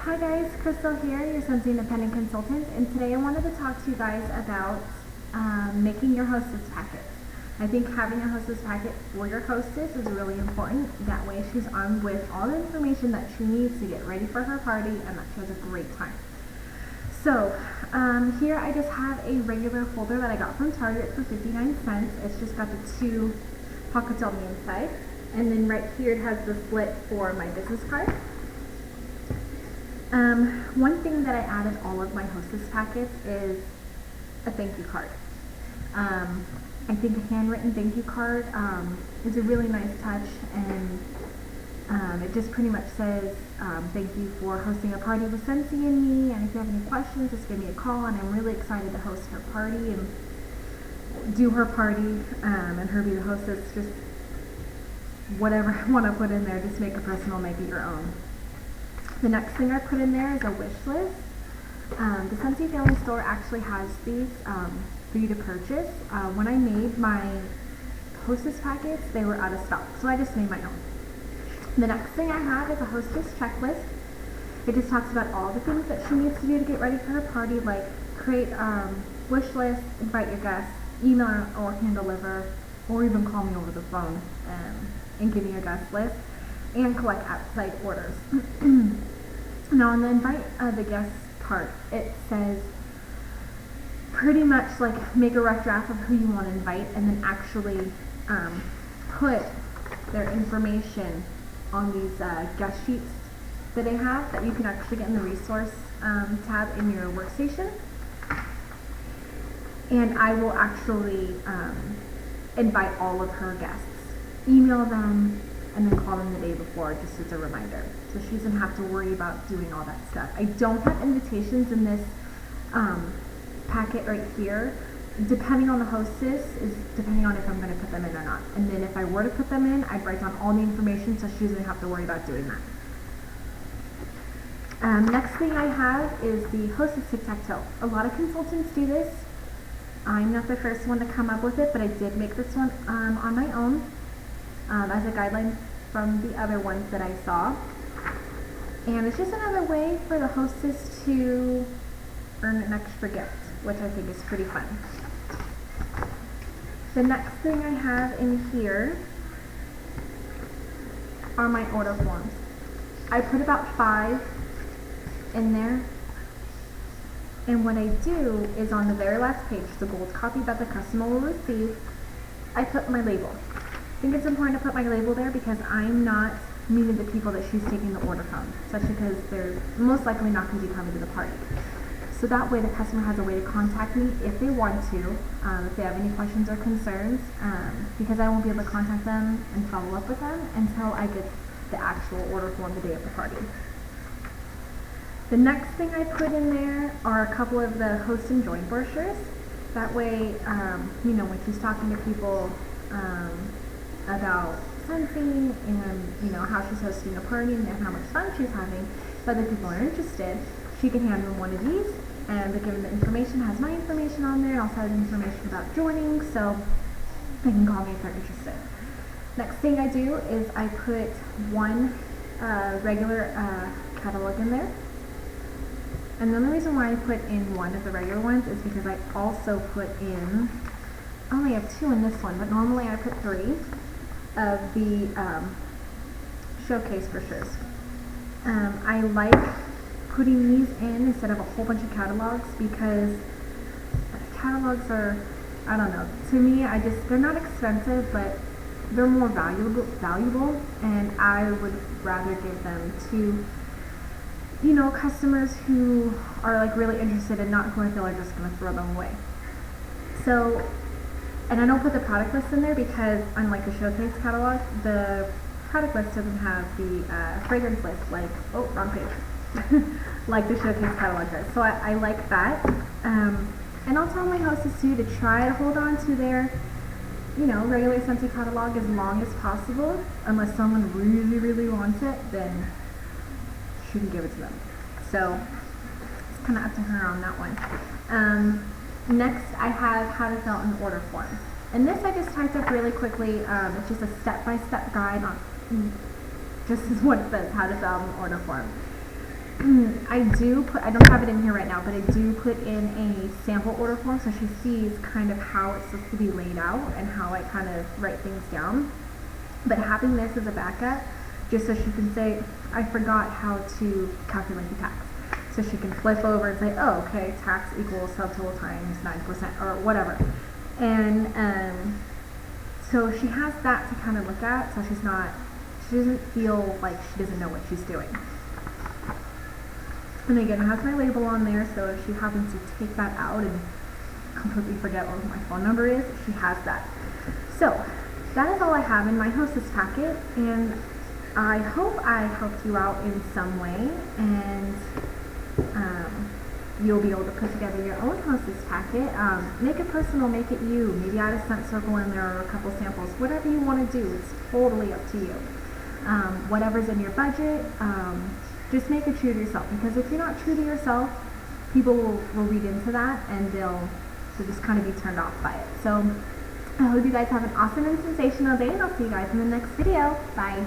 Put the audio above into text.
Hi guys, Crystal here, your Scentsy Independent Consultant, and today I wanted to talk to you guys about making your hostess packet. I think having a hostess packet for your hostess is really important. That way she's armed with all the information that she needs to get ready for her party and that she has a great time. So here I just have a regular folder that I got from Target for 59 cents. It's just got the 2 pockets on the inside. And then right here it has the slit for my business card. One thing that I added all of my hostess packets is a thank you card. I think a handwritten thank you card is a really nice touch, and it just pretty much says thank you for hosting a party with Scentsy and me, and if you have any questions just give me a call, and I'm really excited to host her party and do her party and her be the hostess. Just whatever I want to put in there, just make it personal, make it your own. The next thing I put in there is a wish list. The Scentsy Family Store actually has these for you to purchase. When I made my hostess packets, they were out of stock, so I just made my own. The next thing I have is a hostess checklist. It just talks about all the things that she needs to do to get ready for her party, like create wish list, invite your guests, email or hand deliver, or even call me over the phone and give me your guest list, and collect outside orders. Now on the invite the guests part, it says pretty much like make a rough draft of who you want to invite, and then actually put their information on these guest sheets that I have that you can actually get in the resource tab in your workstation. And I will actually invite all of her guests, email them, and then call them the day before just as a reminder, so she doesn't have to worry about doing all that stuff. I don't have invitations in this packet right here. Depending on the hostess is depending on if I'm going to put them in or not. And then if I were to put them in, I'd write down all the information so she doesn't have to worry about doing that. Next thing I have is the hostess tic-tac-toe. A lot of consultants do this. I'm not the first one to come up with it, but I did make this one on my own. As a guideline from the other ones that I saw. And it's just another way for the hostess to earn an extra gift, which I think is pretty fun. The next thing I have in here are my order forms. I put about 5 in there. And what I do is on the very last page, the gold copy that the customer will receive, I put my label. I think it's important to put my label there because I'm not meeting the people that she's taking the order from, especially because they're most likely not going to be coming to the party. So that way the customer has a way to contact me if they want to, if they have any questions or concerns, because I won't be able to contact them and follow up with them until I get the actual order form the day of the party. The next thing I put in there are a couple of the host and join brochures. That way, you know, when she's talking to people about Scentsy and how she's hosting a party and how much fun she's having, if other people are interested, she can hand them one of these, and given the information has my information on there, and also has information about joining, so they can call me if they're interested. Next thing I do is I put one regular catalog in there. And the only reason why I put in one of the regular ones is because I also put in, I only have 2 in this one, but normally I put 3 of the showcase brochures. I like putting these in instead of a whole bunch of catalogs because catalogs are, I don't know, to me, they're not expensive, but they're more valuable, and I would rather give them to customers who are like really interested and not who I feel are just going to throw them away. So, and I don't put the product list in there because unlike the showcase catalog, the product list doesn't have the fragrance list wrong page, like the showcase catalog does. So I like that. And I'll tell my hostess too to try to hold on to their, regular Scentsy catalog as long as possible. Unless someone really, really wants it, then she can give it to them. So it's kind of up to her on that one. Next, I have how to fill out an order form. And this I just typed up really quickly. It's just a step-by-step guide on, just as what it says, how to fill out an order form. I don't have it in here right now, but I do put in a sample order form so she sees kind of how it's supposed to be laid out and how I kind of write things down. But having this as a backup, just so she can say, I forgot how to calculate the tax. So she can flip over and say, oh, okay, tax equals subtotal times 9% or whatever. And so she has that to kind of look at, so she doesn't feel like she doesn't know what she's doing. And again, it has my label on there, so if she happens to take that out and completely forget what my phone number is, she has that. So that is all I have in my Hostess packet, and I hope I helped you out in some way, and you'll be able to put together your own Hostess packet. Make it personal, make it you. Maybe add a scent circle in there or a couple samples. Whatever you want to do, it's totally up to you. Whatever's in your budget, just make it true to yourself, because if you're not true to yourself, people will read into that and they'll just kind of be turned off by it. So I hope you guys have an awesome and sensational day, and I'll see you guys in the next video. Bye.